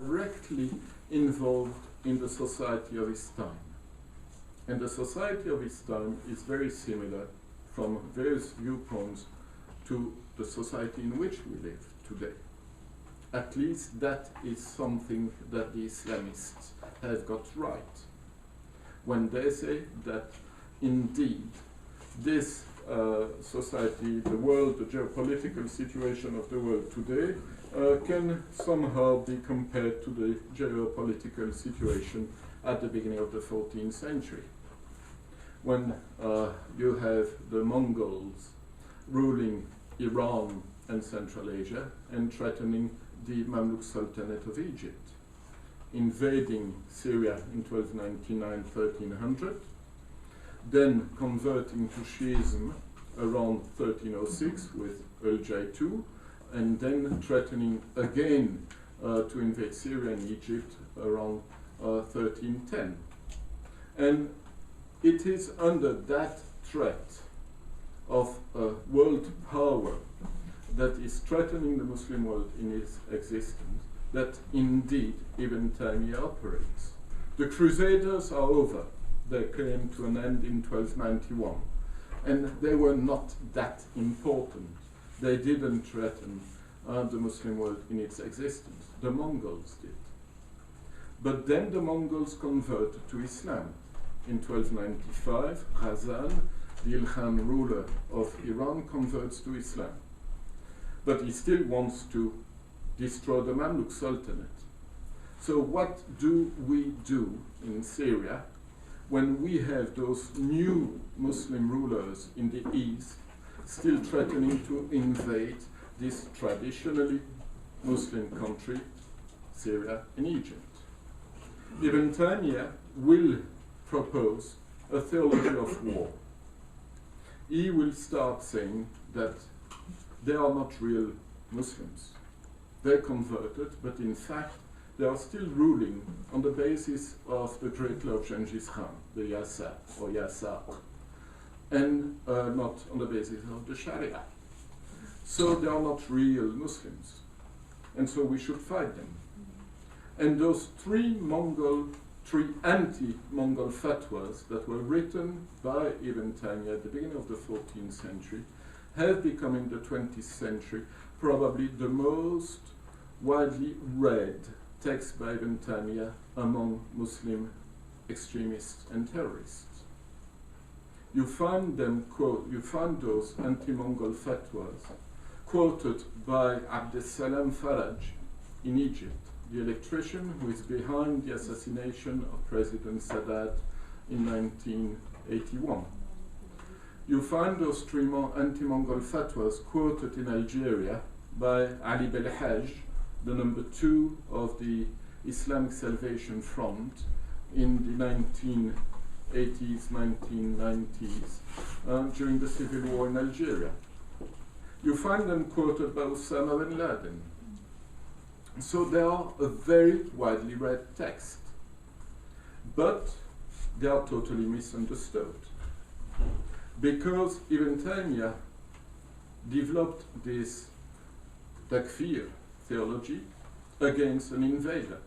directly involved in the society of his time. And the society of his time is very similar from various viewpoints to the society in which we live today. At least that is something that the Islamists have got right when they say that indeed this society, the world, the geopolitical situation of the world today can somehow be compared to the geopolitical situation at the beginning of the 14th century, when you have the Mongols ruling Iran and Central Asia and threatening the Mamluk Sultanate of Egypt, invading Syria in 1299-1300, then converting to Shiism around 1306 with Uljai II, and then threatening again to invade Syria and Egypt around 1310. And it is under that threat of a world power that is threatening the Muslim world in its existence that indeed Ibn Taymiyyah operates. The Crusaders are over. They came to an end in 1291, and they were not that important. They didn't threaten the Muslim world in its existence. The Mongols did. But then the Mongols converted to Islam. In 1295, Ghazan, the Ilkhan ruler of Iran, converts to Islam. But he still wants to destroy the Mamluk Sultanate. So what do we do in Syria when we have those new Muslim rulers in the east still threatening to invade this traditionally Muslim country, Syria and Egypt? Ibn Taymiyyah will propose a theology of war. He will start saying that they are not real Muslims. They converted, but in fact they are still ruling on the basis of the great law of Genghis Khan, the Yasa or Yasa, and not on the basis of the Sharia. So they are not real Muslims, and so we should fight them. And those three anti-Mongol fatwas that were written by Ibn Taymiyyah at the beginning of the 14th century have become in the 20th century probably the most widely read text by Ibn Taymiyyah among Muslim extremists and terrorists. You find those anti-Mongol fatwas quoted by Abdessalam Faraj in Egypt, the electrician who is behind the assassination of President Sadat in 1981. You find those three anti-Mongol fatwas quoted in Algeria by Ali Belhaj, the number 2 of the Islamic Salvation Front in the 1980s, 1990s, during the civil war in Algeria. You find them quoted by Osama bin Laden. So they are a very widely read text, but they are totally misunderstood, because Ibn Taymiyyah developed this takfir theology against an invader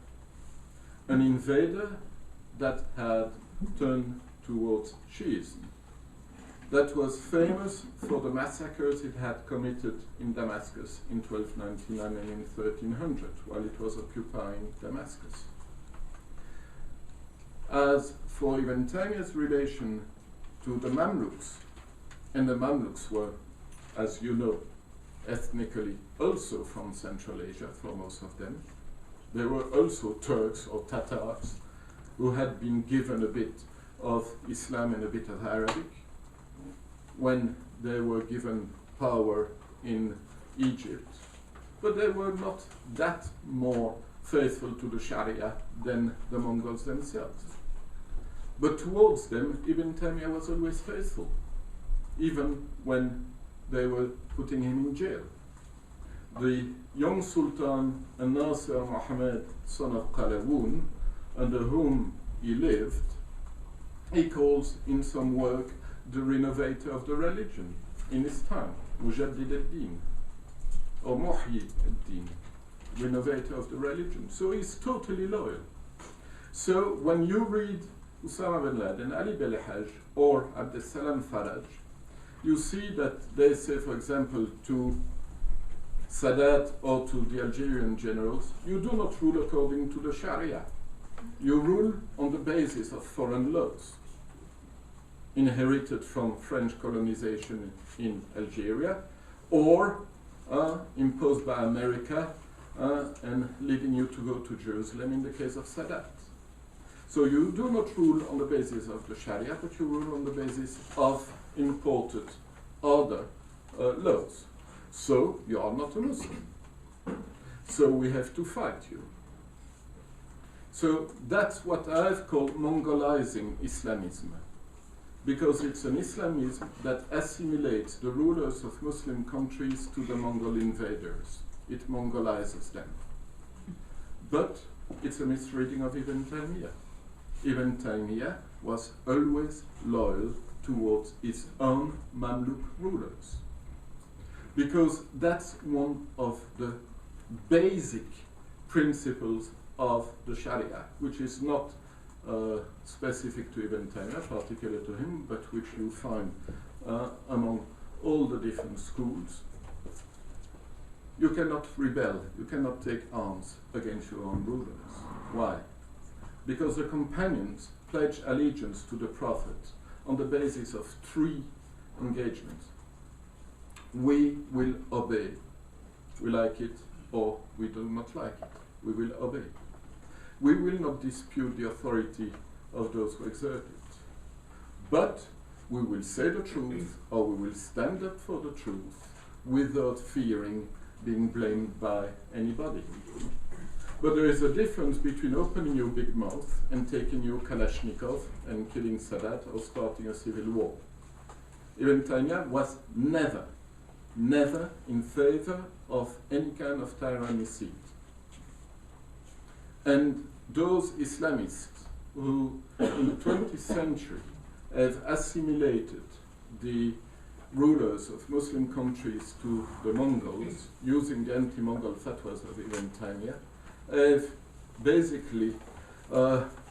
that had turned towards Shiism, that was famous for the massacres it had committed in Damascus in 1299 and in 1300 while it was occupying Damascus. As for Ibn Taymiyyah's relation to the Mamluks, and the Mamluks were, as you know, ethnically also from Central Asia for most of them. They were also Turks or Tatars who had been given a bit of Islam and a bit of Arabic when they were given power in Egypt. But they were not that more faithful to the Sharia than the Mongols themselves. But towards them, Ibn Taymiyyah was always faithful, even when they were putting him in jail. The young Sultan Nasser Muhammad, son of Qalawun, under whom he lived, he calls in some work the renovator of the religion in his time, Mujaddid ad-Din, or Muhyi ad-Din. renovator of the religion. So he's totally loyal. So when you read Osama bin Laden, Ali Belhaj, or Abdeslam Faraj, you see that they say, for example, to Sadat or to the Algerian generals, you do not rule according to the Sharia. You rule on the basis of foreign laws, inherited from French colonization in Algeria, or imposed by America and leading you to go to Jerusalem in the case of Sadat. So you do not rule on the basis of the Sharia, but you rule on the basis of imported other laws. So you are not a Muslim. So we have to fight you. So that's what I've called Mongolizing Islamism, because it's an Islamism that assimilates the rulers of Muslim countries to the Mongol invaders. It Mongolizes them. But it's a misreading of Ibn Taymiyyah. Ibn Taymiyyah was always loyal towards his own Mamluk rulers, because that's one of the basic principles of the Sharia, which is not specific to Ibn Taymiyyah, particular to him, but which you find among all the different schools. You cannot rebel, you cannot take arms against your own rulers. Why? Because the companions pledged allegiance to the Prophet on the basis of 3 engagements. We will obey. We like it or we do not like it. We will obey. We will not dispute the authority of those who exert it. But we will say the truth, or we will stand up for the truth without fearing being blamed by anybody. But there is a difference between opening your big mouth and taking your Kalashnikov and killing Sadat or starting a civil war. Ibn Taymiyyah was never in favor of any kind of tyrannicide. And those Islamists who in the 20th century have assimilated the rulers of Muslim countries to the Mongols using the anti-Mongol fatwas of Ibn Taymiyyah have basically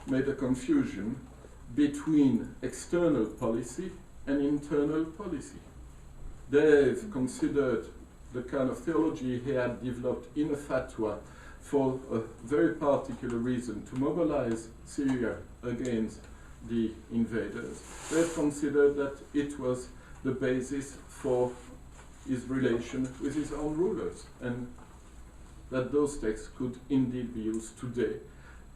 made a confusion between external policy and internal policy. They've considered the kind of theology he had developed in a fatwa for a very particular reason, to mobilize Syria against the invaders. They've considered that it was the basis for his relation with his own rulers, and that those texts could indeed be used today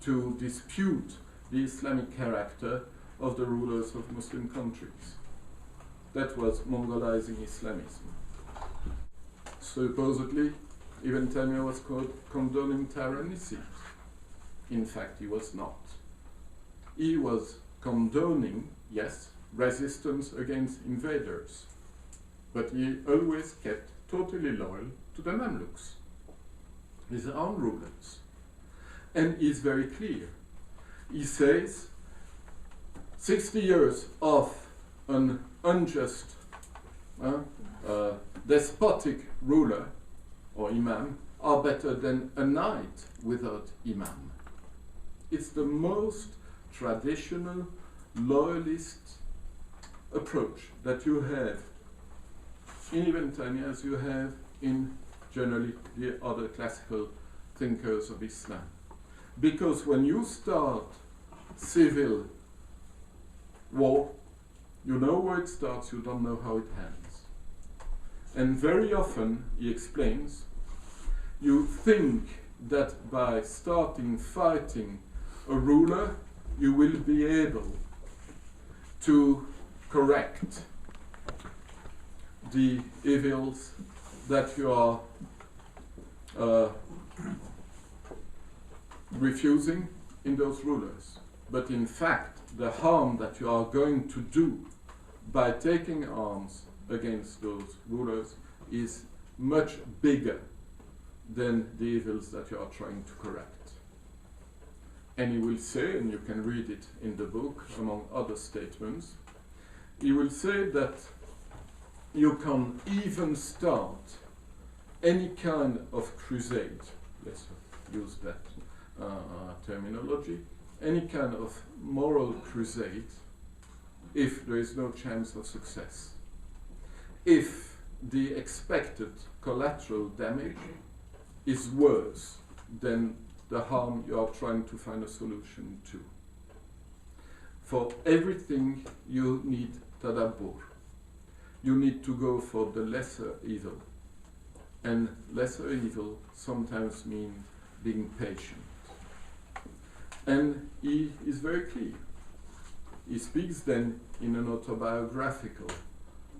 to dispute the Islamic character of the rulers of Muslim countries. That was Mongolizing Islamism. Supposedly, Ibn Taymiyyah was condoning tyrannicide. In fact, he was not. He was condoning, yes, resistance against invaders, but he always kept totally loyal to the Mamluks, his own rulers. And he's very clear. He says 60 years of an unjust, despotic ruler or imam are better than a night without imam. It's the most traditional loyalist approach that you have in Ibn Taymiyyah as you have in generally the other classical thinkers of Islam. Because when you start civil war, you know where it starts, you don't know how it ends. And very often, he explains, you think that by starting fighting a ruler, you will be able to correct the evils that you are refusing in those rulers. But in fact, the harm that you are going to do by taking arms against those rulers is much bigger than the evils that you are trying to correct. And he will say, and you can read it in the book among other statements, he will say that you can even start any kind of crusade, let's use that terminology, any kind of moral crusade if there is no chance of success. If the expected collateral damage is worse than the harm you are trying to find a solution to. For everything you need tadabbur. You need to go for the lesser evil. And lesser evil sometimes means being patient. And he is very clear. He speaks then in an autobiographical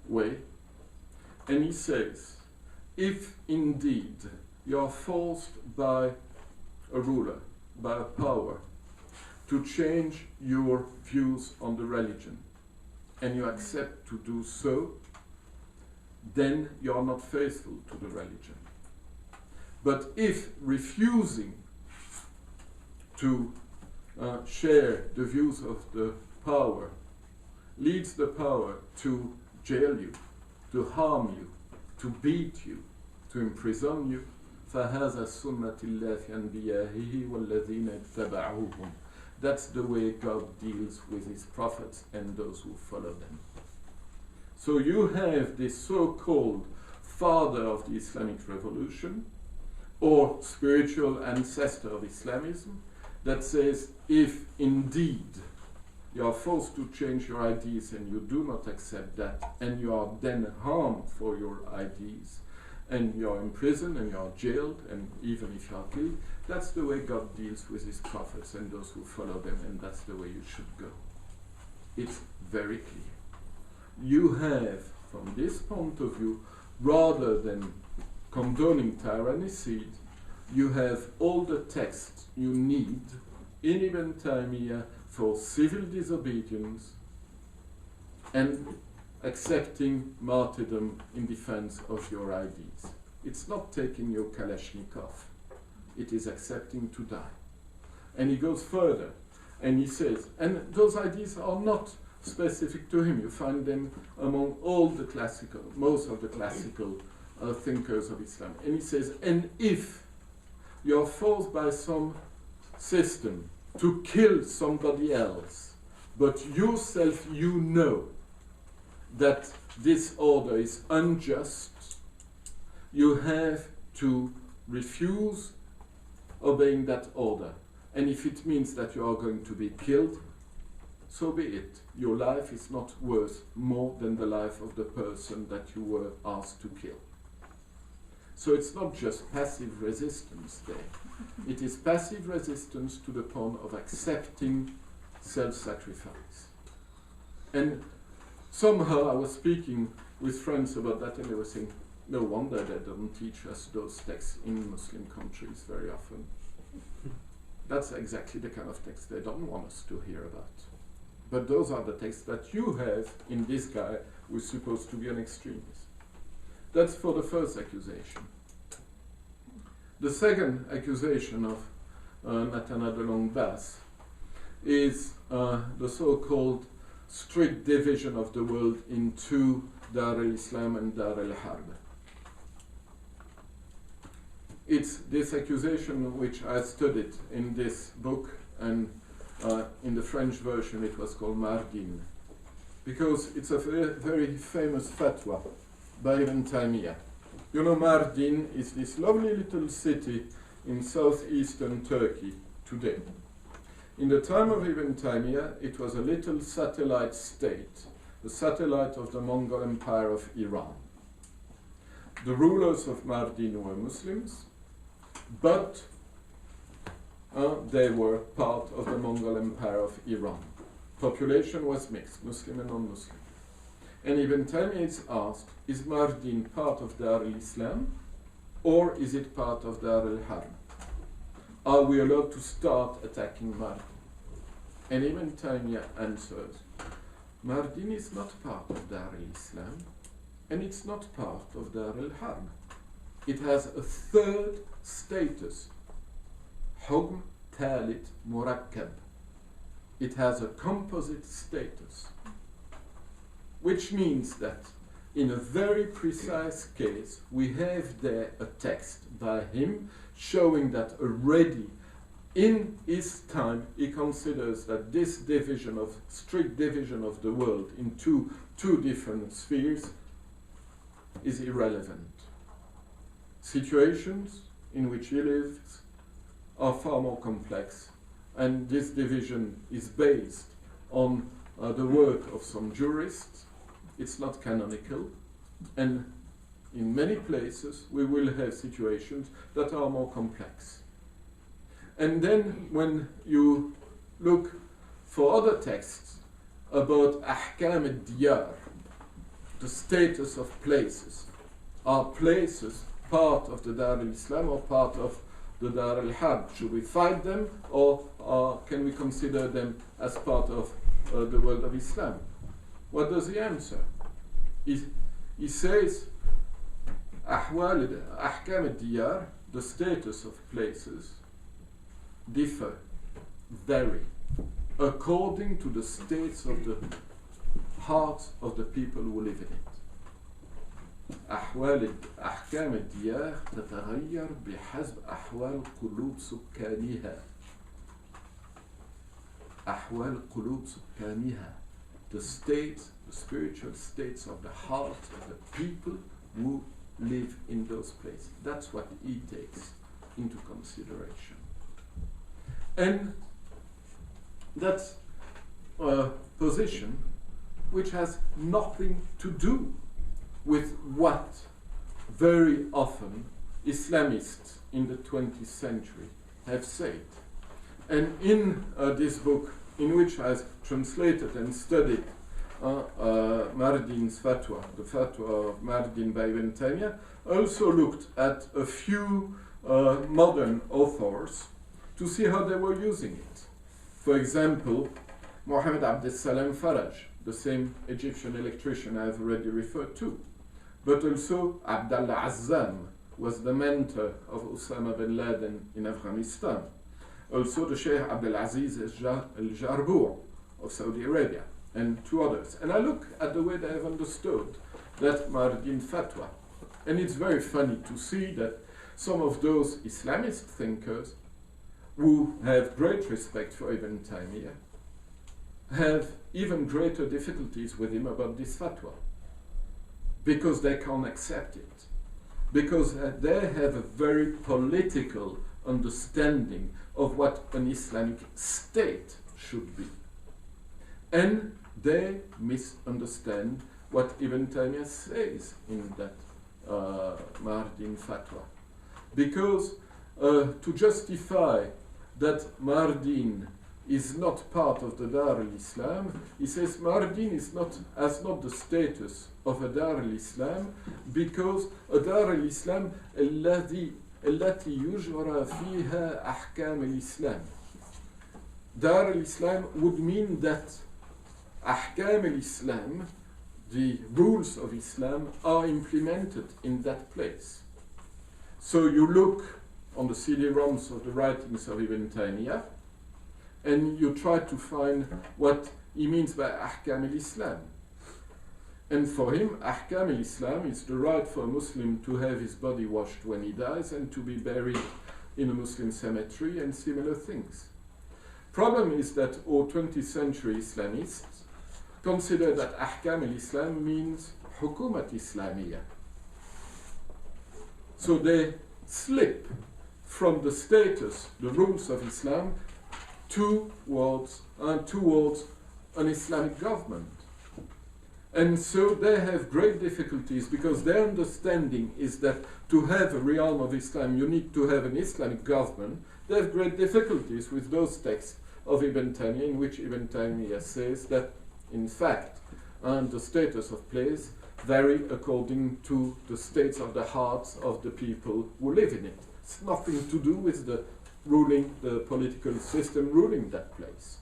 way, and he says, if indeed you are forced by a ruler, by a power, to change your views on the religion, and you accept to do so, then you are not faithful to the religion. But if refusing to share the views of the power leads the power to jail you, to harm you, to beat you, to imprison you, فَهَذَا سُنَّةِ اللَّهِ أَنْبِيَائِهِ وَالَّذِينَ اتَّبَعُوهُمْ. That's the way God deals with his prophets and those who follow them. So you have this so-called father of the Islamic revolution, or spiritual ancestor of Islamism, that says, if indeed you are forced to change your ideas and you do not accept that, and you are then harmed for your ideas, and you are in prison and you are jailed, and even if you are killed, that's the way God deals with his prophets and those who follow them, and that's the way you should go. It's very clear. You have, from this point of view, rather than condoning tyrannicide, you have all the texts you need in Ibn Taymiyyah for civil disobedience and accepting martyrdom in defense of your ideas. It's not taking your Kalashnikov. It is accepting to die. And he goes further and he says, and those ideas are not specific to him. You find them among all the classical, most of the classical thinkers of Islam. And he says, and if you are forced by some system to kill somebody else, but yourself you know that this order is unjust, you have to refuse obeying that order. And if it means that you are going to be killed, so be it. Your life is not worth more than the life of the person that you were asked to kill. So it's not just passive resistance there. It is passive resistance to the point of accepting self-sacrifice. And somehow I was speaking with friends about that, and they were saying, no wonder they don't teach us those texts in Muslim countries very often. That's exactly the kind of text they don't want us to hear about. But those are the texts that you have in this guy who is supposed to be an extremist. That's for the first accusation. The second accusation of Nathana de Longbas is the so-called strict division of the world into Dar al-Islam and Dar al-Harb. It's this accusation which I studied in this book, and in the French version it was called Mardin, because it's a very famous fatwa by Ibn Taymiyyah. You know, Mardin is this lovely little city in southeastern Turkey today. In the time of Ibn Taymiyyah, it was a little satellite state, the satellite of the Mongol Empire of Iran. The rulers of Mardin were Muslims, but they were part of the Mongol Empire of Iran. Population was mixed, Muslim and non-Muslim. And Ibn Taymiyyah is asked, is Mardin part of Dar al-Islam or is it part of Dar al-Harb? Are we allowed to start attacking Mardin? And Ibn Taymiyyah answers, Mardin is not part of Dar al-Islam and it's not part of Dar al-Harb. It has a third status, Hukm Thalit Murakkab. It has a composite status, which means that in a very precise case, we have there a text by him showing that already in his time he considers that this strict division of the world into two different spheres is irrelevant. Situations in which he lives are far more complex, and this division is based on the work of some jurists. It's not canonical, and in many places we will have situations that are more complex. And then when you look for other texts about ahkam al-diyar, the status of places, are places part of the Dar al-Islam or part of the Dar al-Harb? Should we fight them, or can we consider them as part of the world of Islam? What does he answer? He says, ahkam al-diyar, the status of places, differ, vary, according to the states of the hearts of the people who live in it. أحكام الديار تتغير بحسب أحوال قلوب سكانها. أحوال قلوب سكانها, the states, the spiritual states of the heart of the people who live in those places. That's what he takes into consideration. And that's a position which has nothing to do with what very often Islamists in the 20th century have said. And in this book, in which I translated and studied Mardin's fatwa, the fatwa of Mardin by Ibn Taymiyyah, also looked at a few modern authors to see how they were using it. For example, Muhammad Abdel Salam Faraj, the same Egyptian electrician I've already referred to. But also Abdallah Azzam was the mentor of Osama bin Laden in Afghanistan. Also the Sheikh Abdul Aziz al-Jarbour of Saudi Arabia, and two others. And I look at the way they have understood that Mardin fatwa. And it's very funny to see that some of those Islamist thinkers who have great respect for Ibn Taymiyyah have even greater difficulties with him about this fatwa, because they can't accept it, because they have a very political understanding of what an Islamic state should be. And they misunderstand what Ibn Taymiyyah says in that Mardin fatwa. Because to justify that Mardin is not part of the Dar al-Islam, he says Mardin has not the status of a Dar al-Islam, because a Dar al-Islam التي يجرى فيها أحكام الإسلام. Dar al-Islam would mean that أحكام الإسلام, the rules of Islam, are implemented in that place. So you look on the CD-ROMs of the writings of Ibn Taymiyyah, and you try to find what he means by Ahkam al-Islam. And for him, Ahkam al-Islam is the right for a Muslim to have his body washed when he dies and to be buried in a Muslim cemetery and similar things. Problem is that all 20th century Islamists consider that Ahkam al-Islam means Hukumat Islamiyah. So they slip from the status, the rules of Islam, towards an Islamic government. And so they have great difficulties, because their understanding is that to have a realm of Islam you need to have an Islamic government. They have great difficulties with those texts of Ibn Taymiyyah, in which Ibn Taymiyyah says that in fact the status of place vary according to the states of the hearts of the people who live in it. It's nothing to do with the political system ruling that place.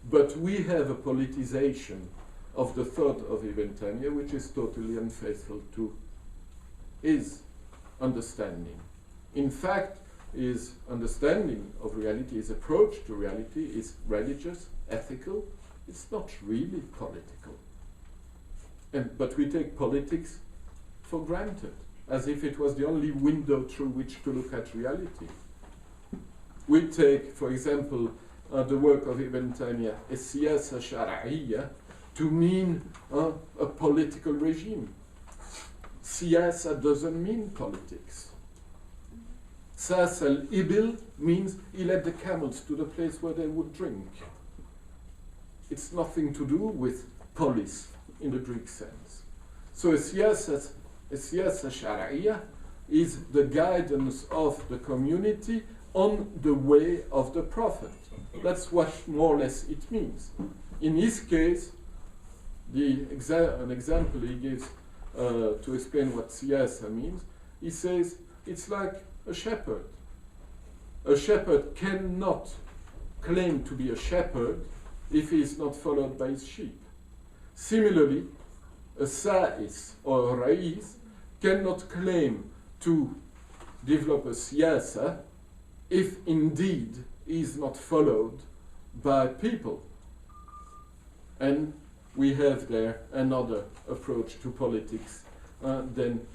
But we have a politicization of the thought of Ibn Taymiyyah which is totally unfaithful to his understanding. In fact, his understanding of reality, his approach to reality is religious, ethical. It's not really political. But we take politics for granted, as if it was the only window through which to look at reality. We take, for example, the work of Ibn Taymiyyah, السياسة الشرعية, to mean a political regime. Siyasa doesn't mean politics. Sas al-ibil means he led the camels to the place where they would drink. It's nothing to do with polis in the Greek sense. So a siyasa shar'iyya is the guidance of the community on the way of the Prophet. That's what more or less it means. In his case, an example he gives to explain what siyasa means, he says it's like a shepherd. A shepherd cannot claim to be a shepherd if he is not followed by his sheep. Similarly, a sa'is or a ra'is cannot claim to develop a siyasa if indeed he is not followed by people. And we have there another approach to politics than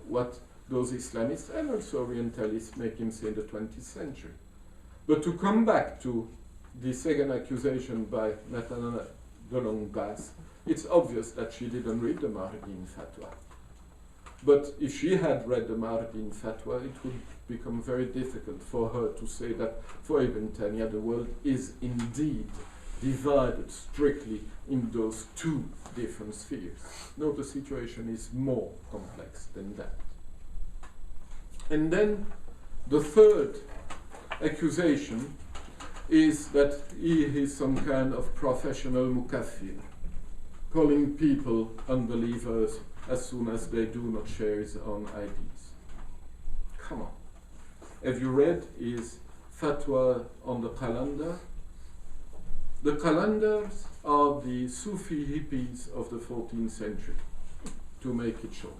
what those Islamists and also Orientalists make him say in the 20th century. But to come back to the second accusation by Nathana de Longbas, it's obvious that she didn't read the Mardin fatwa. But if she had read the Mardin fatwa, it would become very difficult for her to say that for Ibn Taymiyyah the world is indeed divided strictly in those two different spheres. No, the situation is more complex than that. And then the third accusation is that he is some kind of professional mukaffir, calling people unbelievers as soon as they do not share his own ideas. Come on. Have you read his fatwa on the calendar? The calendars are the Sufi hippies of the 14th century, to make it short.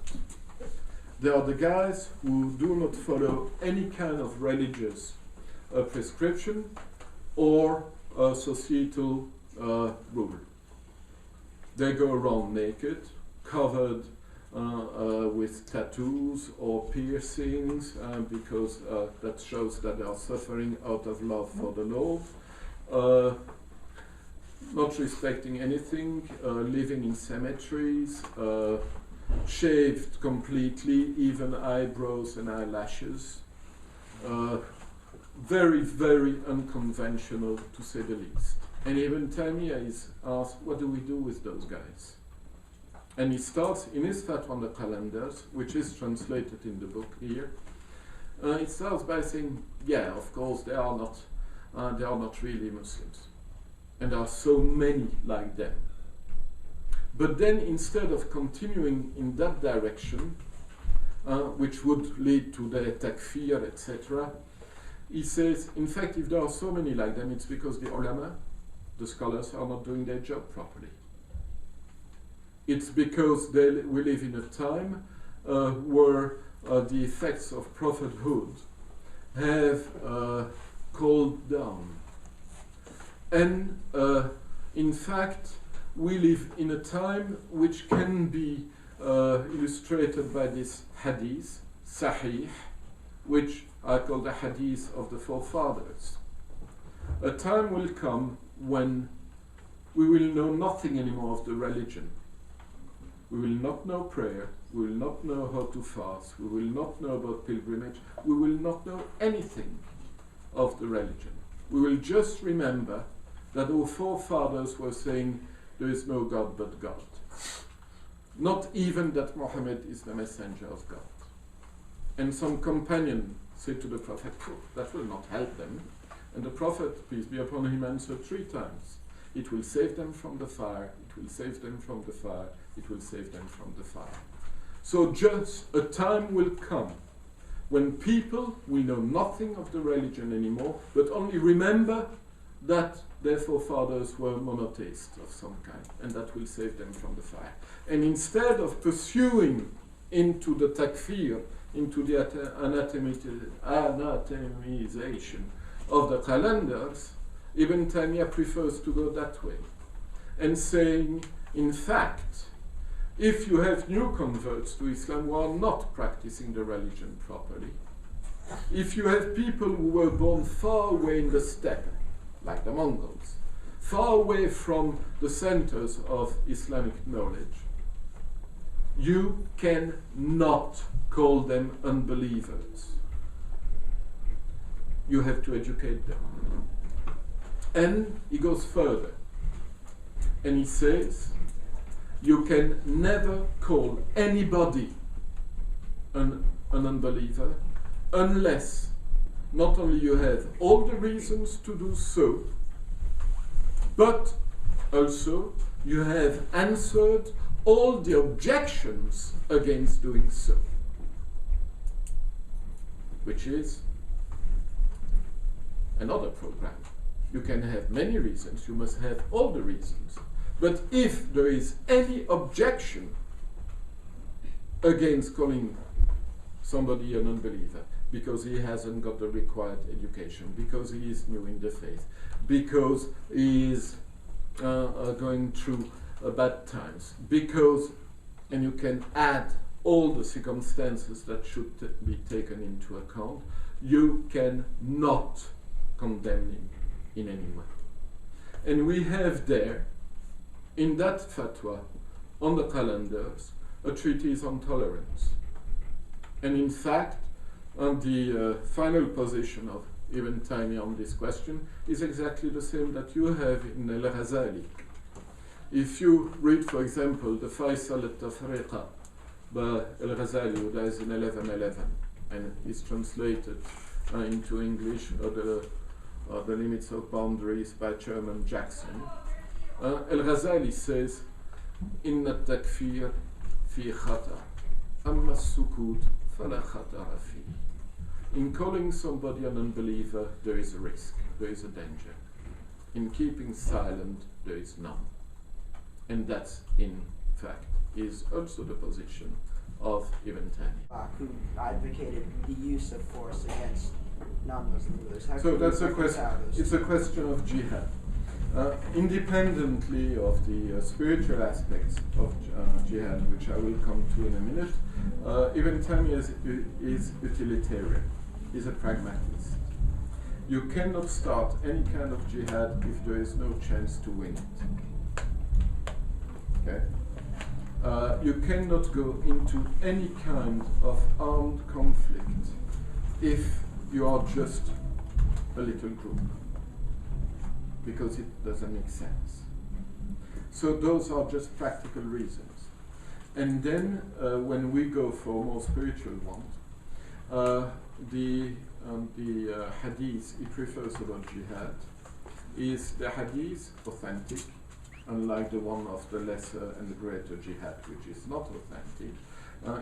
They are the guys who do not follow any kind of religious prescription or societal rule. They go around naked, covered with tattoos or piercings, because that shows that they are suffering out of love for the Lord. Not respecting anything, living in cemeteries, shaved completely, even eyebrows and eyelashes. Very, very unconventional, to say the least. And Ibn Taymiyyah is asked, what do we do with those guys? And he starts in his fatwa on the calendars, which is translated in the book here. He starts by saying, yeah, of course, they are not really Muslims. And there are so many like them. But then instead of continuing in that direction, which would lead to the takfir, etc., he says, in fact, if there are so many like them, it's because the ulama, the scholars, are not doing their job properly. It's because we live in a time where the effects of prophethood have cooled down. And in fact, we live in a time which can be illustrated by this hadith, sahih, which I call the hadith of the forefathers. A time will come when we will know nothing anymore of the religion. We will not know prayer, we will not know how to fast, we will not know about pilgrimage, we will not know anything of the religion. We will just remember that our forefathers were saying there is no God but God. Not even that Muhammad is the messenger of God. And some companion said to the Prophet, that will not help them. And the Prophet, peace be upon him, answered 3 times. It will save them from the fire, it will save them from the fire, it will save them from the fire. So just a time will come when people will know nothing of the religion anymore, but only remember that their forefathers were monotheists of some kind, and that will save them from the fire. And instead of pursuing into the takfir, into the anatomization of the calendars, Ibn Taymiyyah prefers to go that way, and saying, in fact, if you have new converts to Islam who are not practicing the religion properly, if you have people who were born far away in the steppe, like the Mongols, far away from the centers of Islamic knowledge, you cannot call them unbelievers. You have to educate them. And he goes further. And he says, you can never call anybody an unbeliever unless not only you have all the reasons to do so, but also you have answered all the objections against doing so, which is another program. You can have many reasons, you must have all the reasons. But if there is any objection against calling somebody an unbeliever, because he hasn't got the required education, because he is new in the faith, because he is going through bad times, because, and you can add all the circumstances that should be taken into account, you cannot condemn him in any way. And we have there, in that fatwa, on the calendars, a treatise on tolerance. And in fact, the final position of Ibn Taymiyyah on this question is exactly the same that you have in Al-Ghazali. If you read, for example, the Faisal al-Tafriqa by Al-Ghazali, who dies in 1111, and is translated into English, the limits of boundaries by Chairman Jackson, Al-Ghazali says, Inna takfir fi khata, amma sukut fala khatara fi. In calling somebody an unbeliever, there is a risk, there is a danger. In keeping silent, there is none. And that's, in fact, is also the position of Ibn Taymiyyah. Who advocated the use of force against non-Muslim rulers. So that's a question. It's a question of jihad. Independently of the spiritual aspects of jihad, which I will come to in a minute, Ibn Taymiyyah is utilitarian. He's a pragmatist. You cannot start any kind of jihad if there is no chance to win it. Okay? You cannot go into any kind of armed conflict if you are just a little group, because it doesn't make sense. So those are just practical reasons. And then when we go for more spiritual ones, the hadith it refers about jihad is the hadith authentic, unlike the one of the lesser and the greater jihad, which is not authentic.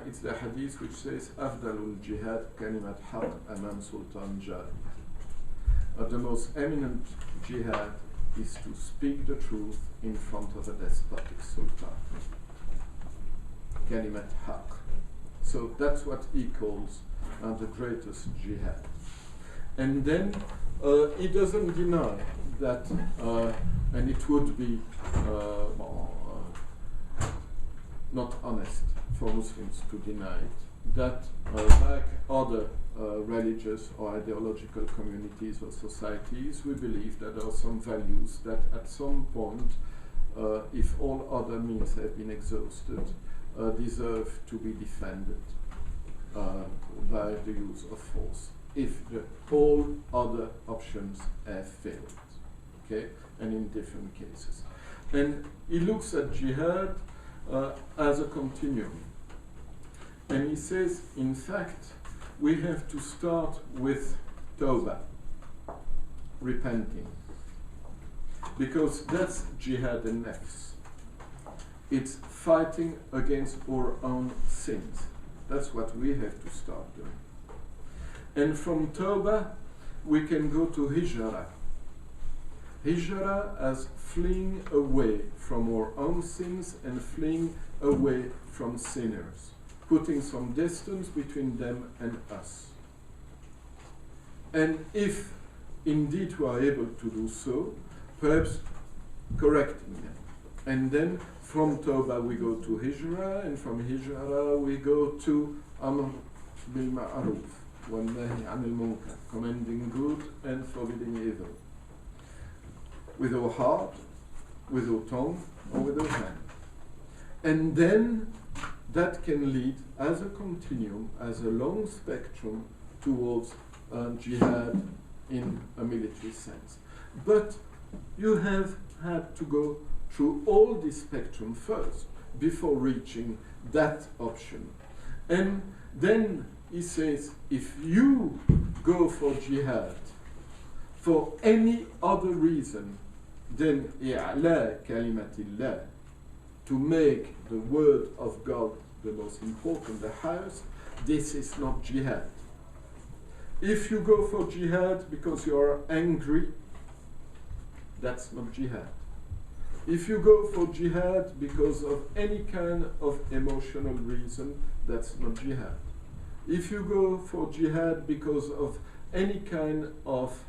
It's the hadith which says, Afdalul jihad kalimat haq amam sultan jari. The most eminent jihad is to speak the truth in front of a despotic sultan. Kalimat haq. So that's what he calls the greatest jihad. And then he doesn't deny that, and it would be not honest for Muslims to deny it, that like other religious or ideological communities or societies, we believe that there are some values that at some point, if all other means have been exhausted, deserve to be defended by the use of force, if all other options have failed, okay, and in different cases. And he looks at jihad as a continuum. And he says, in fact, we have to start with tawbah, repenting, because that's jihad and nafs. It's fighting against our own sins. That's what we have to start doing. And from tawbah, we can go to hijrah. Hijrah as fleeing away from our own sins and fleeing away from sinners, putting some distance between them and us. And if indeed we are able to do so, perhaps correcting them, and then from Tawbah we go to Hijra, and from Hijra we go to Amr bil Ma'ruf, wa Nahi anil Munkar, commending good and forbidding evil. With our heart, with our tongue, or with our hand. And then that can lead as a continuum, as a long spectrum towards jihad in a military sense. But you have had to go through all this spectrum first before reaching that option. And then he says, if you go for jihad for any other reason than i'la kalimatillah, to make the word of God the most important, the highest, this is not jihad. If you go for jihad because you are angry, that's not jihad. If you go for jihad because of any kind of emotional reason, that's not jihad. If you go for jihad because of any kind of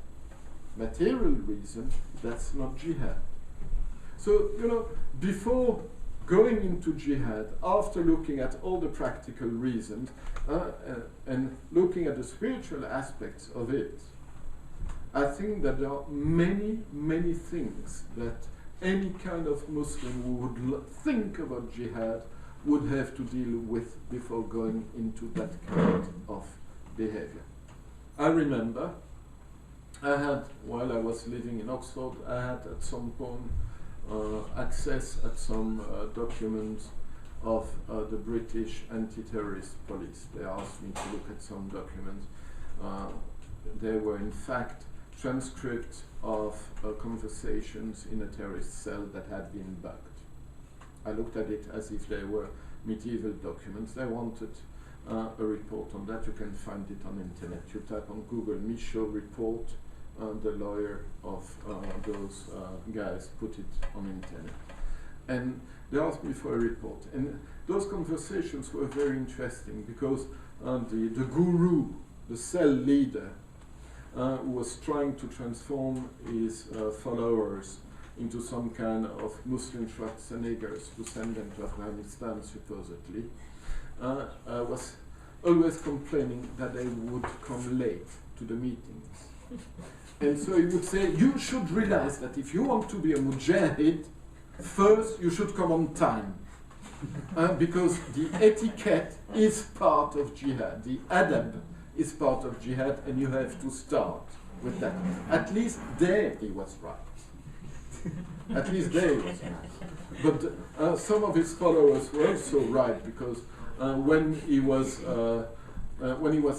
material reason, that's not jihad. So, before going into jihad, after looking at all the practical reasons and looking at the spiritual aspects of it, I think that there are many, many things that any kind of Muslim who would think about jihad would have to deal with before going into that kind of behavior. I remember while I was living in Oxford, I had at some point access at some documents of the British anti-terrorist police. They asked me to look at some documents. They were in fact transcripts of conversations in a terrorist cell that had been bugged. I looked at it as if they were medieval documents. They wanted a report on that. You can find it on internet. You type on Google Michot report, the lawyer of those guys put it on internet. And they asked me for a report. And those conversations were very interesting because the guru, the cell leader, who was trying to transform his followers into some kind of Muslim Schwarzeneggers to send them to Afghanistan, supposedly, was always complaining that they would come late to the meetings. And so he would say, you should realize that if you want to be a mujahid, first you should come on time. Because the etiquette is part of jihad. The adab is part of jihad, and you have to start with that. At least there he was right. At least there he was right. But some of his followers were also right, because when he was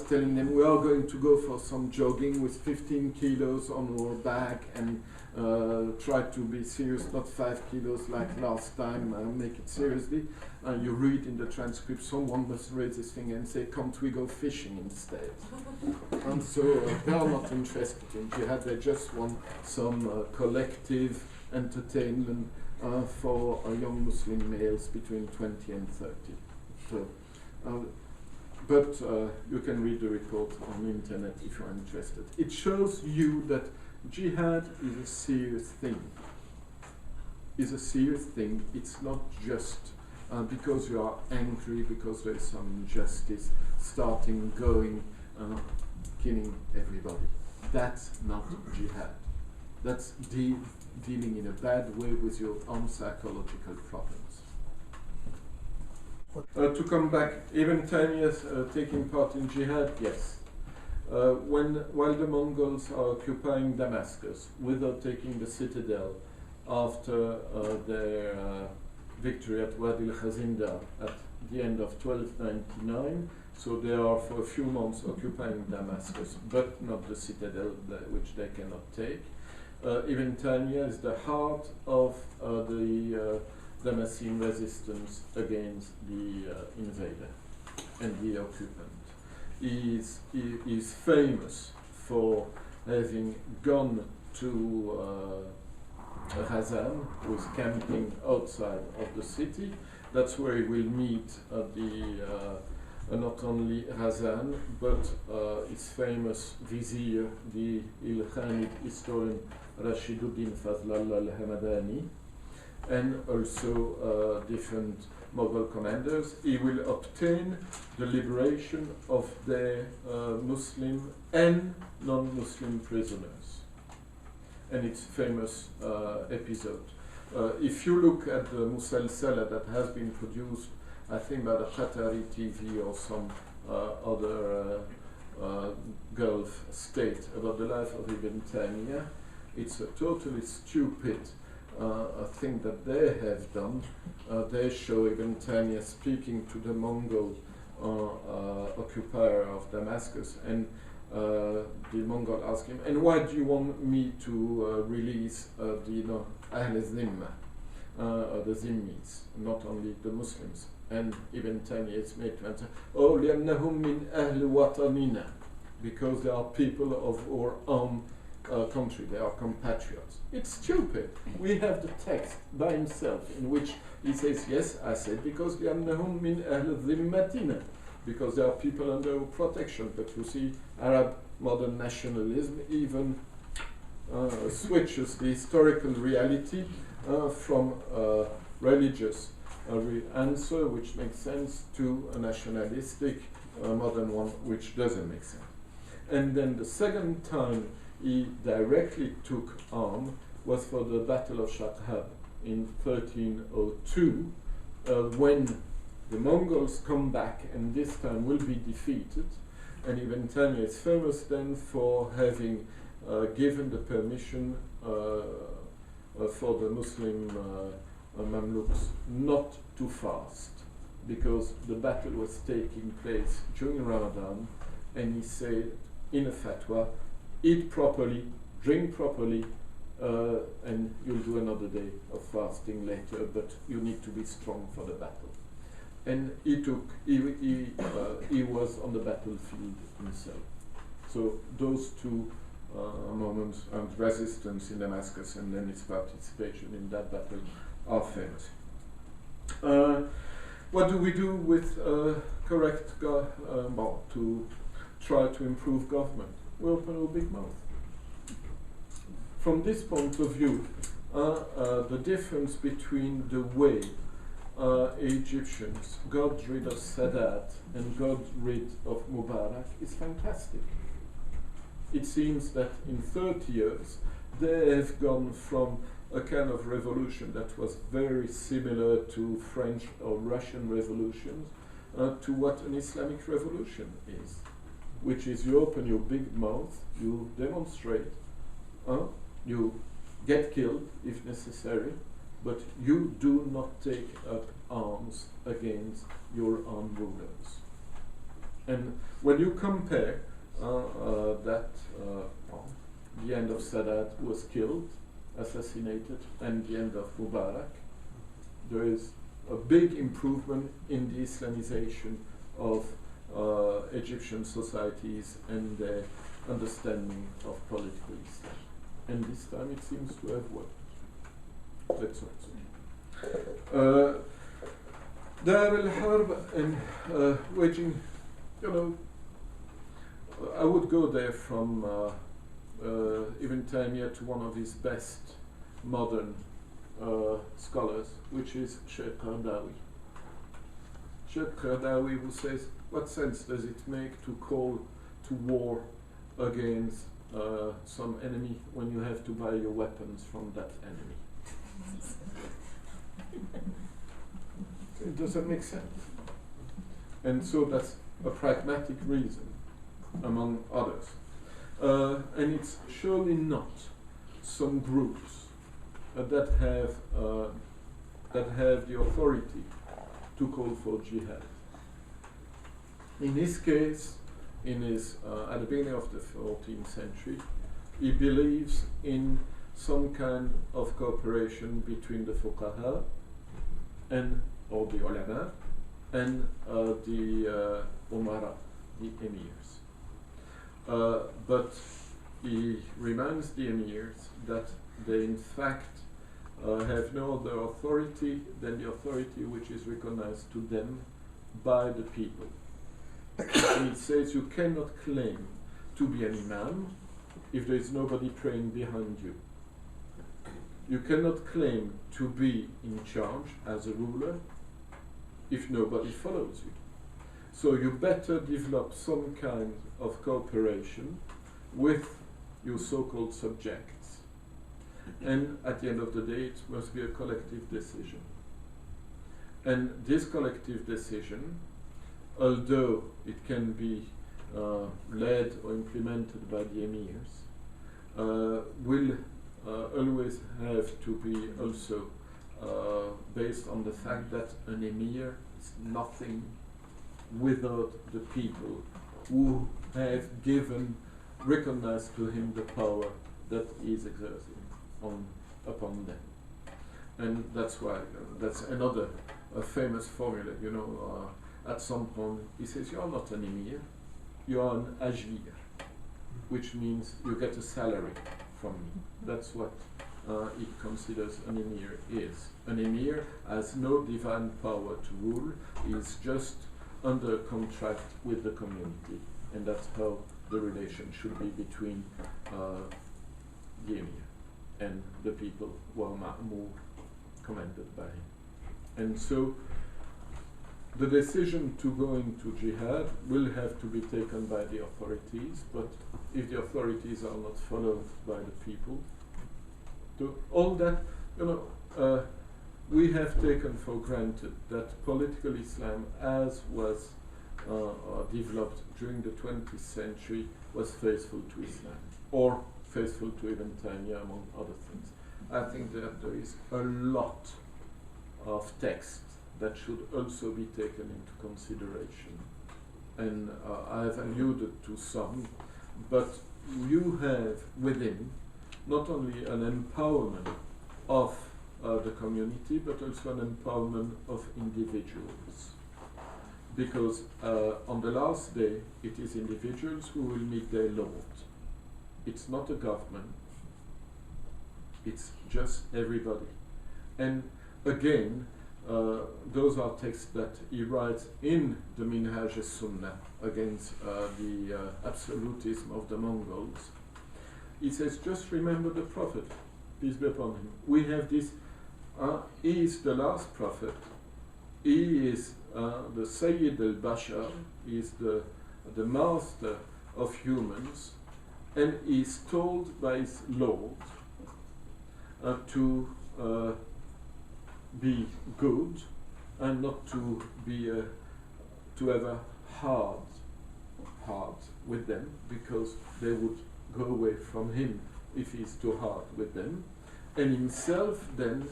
telling them, we are going to go for some jogging with 15 kilos on our back and try to be serious, not 5 kilos like last time, make it seriously. You read in the transcript, someone must raise his finger and say, can't we go fishing instead? And so they are not interested in jihad, they just want some collective entertainment for young Muslim males between 20 and 30. So, but you can read the report on the internet if you're interested. It shows you that jihad is a serious thing. It's not just because you are angry, because there is some injustice, going, killing everybody. That's not jihad. That's dealing in a bad way with your own psychological problems. To come back, Ibn Taymiyyah taking part in jihad, yes. While the Mongols are occupying Damascus without taking the citadel after their victory at Wadi al-Khazinda at the end of 1299, so they are for a few months occupying Damascus, but not the citadel, which they cannot take. Ibn Taymiyyah is the heart of the Damascene resistance against the invader and the occupant. He is famous for having gone to Razan, who is camping outside of the city. That's where he will meet not only Razan, but his famous vizier, the Ilkhanid historian Rashiduddin Fazlallah al-Hamadani. and also different Mughal commanders. He will obtain the liberation of their Muslim and non-Muslim prisoners. And it's a famous episode. If you look at the Musalsala that has been produced, I think by the Qatari TV or some other Gulf state about the life of Ibn Taymiyyah, it's a totally stupid thing that they have done. They show Ibn Taymiyyah speaking to the Mongol occupier of Damascus, and the Mongol ask him, and why do you want me to release the Ahl Zimma, the Zimmis, not only the Muslims? And Ibn Taymiyyah is made to answer, oh, لأنهم من أهل وطننا, because they are people of our own country, they are compatriots. It's stupid. We have the text by himself in which he says, yes, I said, because لأنهم من أهل ذمتنا, because they are people under our protection. But you see, Arab modern nationalism even switches the historical reality from religious answer, which makes sense, to a nationalistic modern one, which doesn't make sense. And then the second time he directly took arm was for the Battle of Shakhab in 1302, when the Mongols come back and this time will be defeated. And Ibn Taymiyyah is famous then for having given the permission for the Muslim Mamluks not to fast, because the battle was taking place during Ramadan, and he said in a fatwa, eat properly, drink properly, and you'll do another day of fasting later, but you need to be strong for the battle. And he was on the battlefield himself. So those two moments, and resistance in Damascus and then his participation in that battle, are famous. What do we do with to try to improve government? We open our big mouth. From this point of view, the difference between the way Egyptians got rid of Sadat and got rid of Mubarak is fantastic. It seems that in 30 years they have gone from a kind of revolution that was very similar to French or Russian revolutions to what an Islamic revolution is, which is you open your big mouth, you demonstrate, you get killed if necessary, but you do not take up arms against your own rulers. And when you compare the end of Sadat, who was killed, assassinated, and the end of Mubarak, there is a big improvement in the Islamization of Egyptian societies and their understanding of political Islam. And this time it seems to have worked. Let's hope so. Dar al-Harb and waging, I would go there from Ibn Taymiyyah to one of his best modern scholars, which is Sheikh Qaradawi. Sheikh Qaradawi, who says, what sense does it make to call to war against some enemy when you have to buy your weapons from that enemy? It doesn't make sense. And so that's a pragmatic reason, among others. And it's surely not some groups that have the authority to call for jihad. In his case, at the beginning of the 14th century, he believes in some kind of cooperation between the fuqaha or the ulama and the umara, the emirs. But he reminds the emirs that they in fact have no other authority than the authority which is recognized to them by the people. And he says you cannot claim to be an imam if there is nobody praying behind you. You cannot claim to be in charge as a ruler if nobody follows you. So you better develop some kind of cooperation with your so-called subjects. And at the end of the day, it must be a collective decision. And this collective decision, although it can be led or implemented by the emirs, will always have to be also based on the fact that an emir is nothing without the people who have recognized to him the power that he is exerting upon them. And that's why, that's another famous formula, at some point he says, you are not an emir, you are an ajir, which means you get a salary from me. That's what he considers an emir is. An emir has no divine power to rule, he is just under contract with the community, and that's how the relation should be between the emir and the people who are more commanded by him. And so the decision to go into jihad will have to be taken by the authorities, but if the authorities are not followed by the people, all that, we have taken for granted that political Islam, as was developed during the 20th century, was faithful to Islam, or faithful to Ibn Taymiyyah, among other things. I think that there is a lot of text that should also be taken into consideration. And I have alluded to some, but you have within not only an empowerment of the community, but also an empowerment of individuals. Because on the last day, it is individuals who will meet their Lord. It's not a government, it's just everybody. And again, those are texts that he writes in the Minhaj as-Sunnah against the absolutism of the Mongols. He says, just remember the Prophet, peace be upon him. We have this, he is the last Prophet, he is the Sayyid al-Bashar, he is the master of humans, and he is told by his Lord to be good and not to be to have a hard with them, because they would go away from him if he's too hard with them. And himself then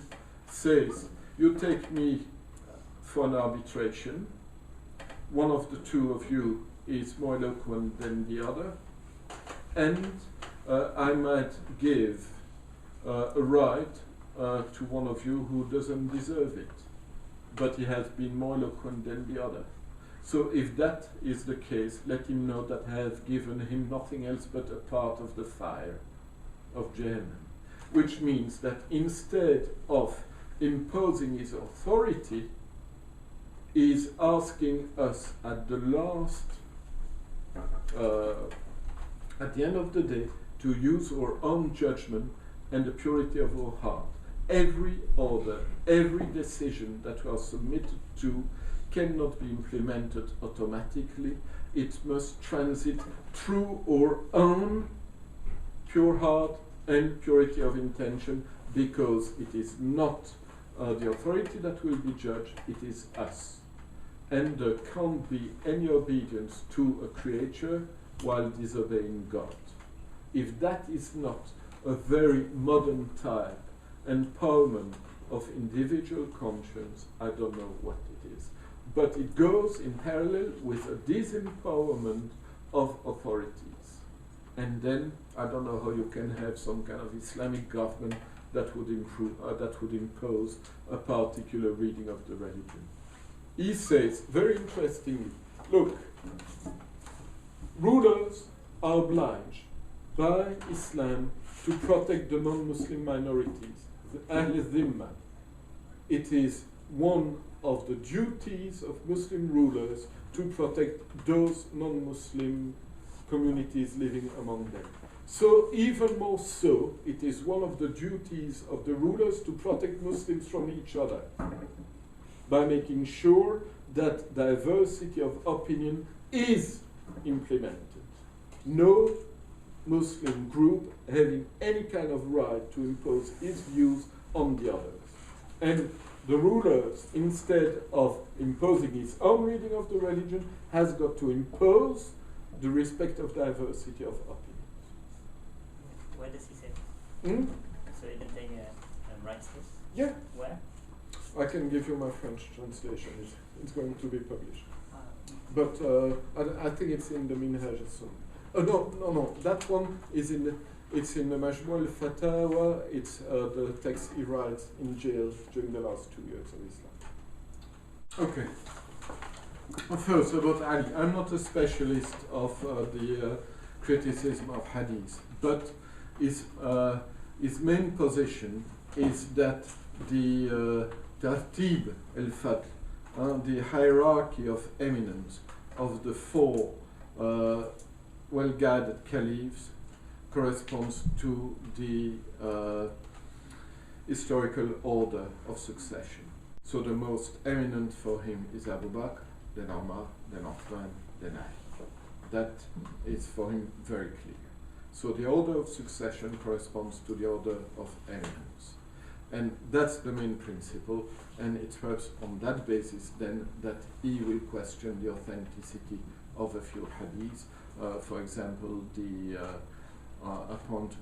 says, you take me for an arbitration, one of the two of you is more eloquent than the other, and I might give a right to one of you who doesn't deserve it, but he has been more eloquent than the other. So if that is the case, let him know that I have given him nothing else but a part of the fire of Jahannam. Which means that instead of imposing his authority, he is asking us at the last, at the end of the day, to use our own judgment and the purity of our heart. Every order, every decision that we are submitted to cannot be implemented automatically. It must transit through our own pure heart and purity of intention, because it is not the authority that will be judged, it is us. And there can't be any obedience to a creature while disobeying God. If that is not a very modern type empowerment of individual conscience, I don't know what it is. But it goes in parallel with a disempowerment of authorities. And then I don't know how you can have some kind of Islamic government that would impose a particular reading of the religion. He says, very interestingly, look, rulers are obliged by Islam to protect the non-Muslim minorities, the Ahl Dhimma. It is one of the duties of Muslim rulers to protect those non-Muslim communities living among them. So even more so, it is one of the duties of the rulers to protect Muslims from each other by making sure that diversity of opinion is implemented. No Muslim group having any kind of right to impose its views on the others. And the rulers, instead of imposing his own reading of the religion, has got to impose the respect of diversity of opinions. Where does he say this? So Ibn Taymiyyah writes this? Yeah. Where? I can give you my French translation. It's going to be published. But I think it's in the Minhaj soon. No. That one is in the Majmu' al-Fatawa. It's the text he writes in jail during the last 2 years of his life. Okay. First, about Ali. I'm not a specialist of the criticism of hadith, but his main position is that the tartib al-fadl, the hierarchy of eminence of the four well-guided caliphs corresponds to the historical order of succession. So the most eminent for him is Abu Bakr, then Umar, then Uthman, then Ali. That is for him very clear. So the order of succession corresponds to the order of eminence. And that's the main principle, and it's perhaps on that basis then that he will question the authenticity of a few hadiths. For example, the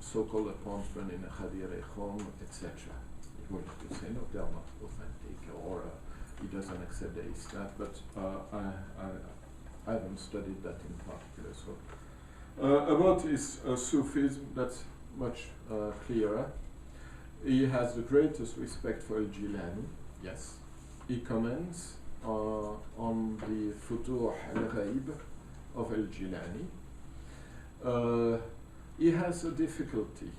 so-called appointment in Khadir Khom, etc. He will have to say, no, they are not authentic, or he doesn't accept the isnad, but I haven't studied that in particular. So about his Sufism, that's much clearer. He has the greatest respect for al-Jilani, yes. He comments on the Futuh al-Ghaib of al-Jilani. He has a difficulty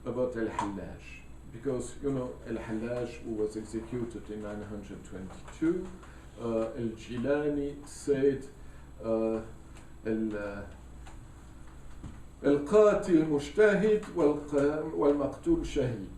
about al-Hallaj, because, you know, al-Hallaj, who was executed in 922, al-Jilani said, al-Qatil mujtahid wal-Maqtul shahid.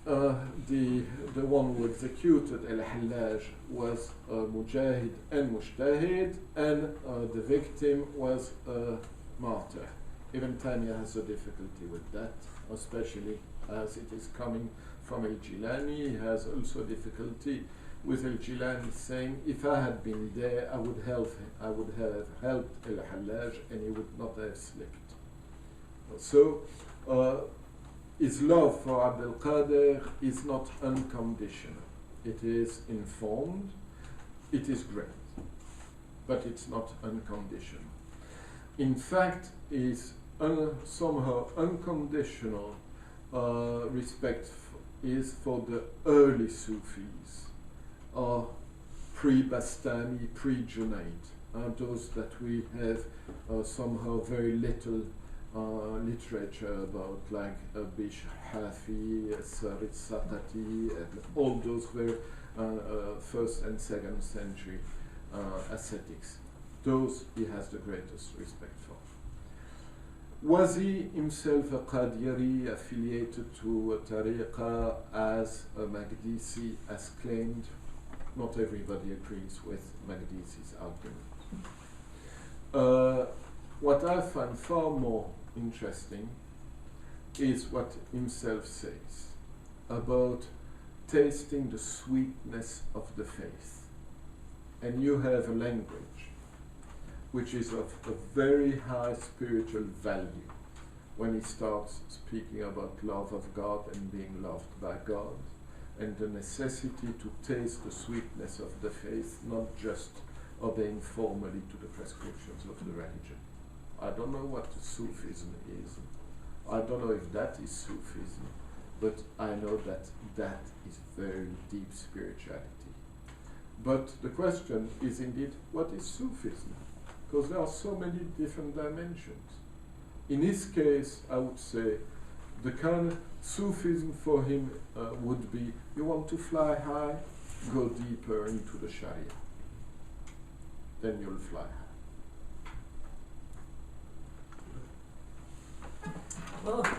The one who executed al-Hallaj was Mujahid and Mujtahid, and the victim was a martyr. Ibn Taymiyyah has a difficulty with that, especially as it is coming from al-Jilani. He has also difficulty with al-Jilani saying, if I had been there, I would have helped al-Hallaj and he would not have slipped. So, his love for Abdul Qadir is not unconditional. It is informed, it is great, but it's not unconditional. In fact, his somehow unconditional respect is for the early Sufis, pre-Bastami, pre-Junaid, those that we have somehow very little literature about, like Bishr Hafi, Sarid Saqati, all those were first and second century ascetics. Those he has the greatest respect for. Was he himself a Qadiri affiliated to a tariqah as a Maqdisi as claimed? Not everybody agrees with Maqdisi's argument. What I find far more interesting is what himself says about tasting the sweetness of the faith. And you have a language which is of a very high spiritual value when he starts speaking about love of God and being loved by God, and the necessity to taste the sweetness of the faith, not just obeying formally to the prescriptions of the religion. I don't know what Sufism is. I don't know if that is Sufism, but I know that that is very deep spirituality. But the question is indeed, what is Sufism? Because there are so many different dimensions. In his case, I would say the kind of Sufism for him would be, you want to fly high, go deeper into the Sharia. Then you'll fly high. Oh.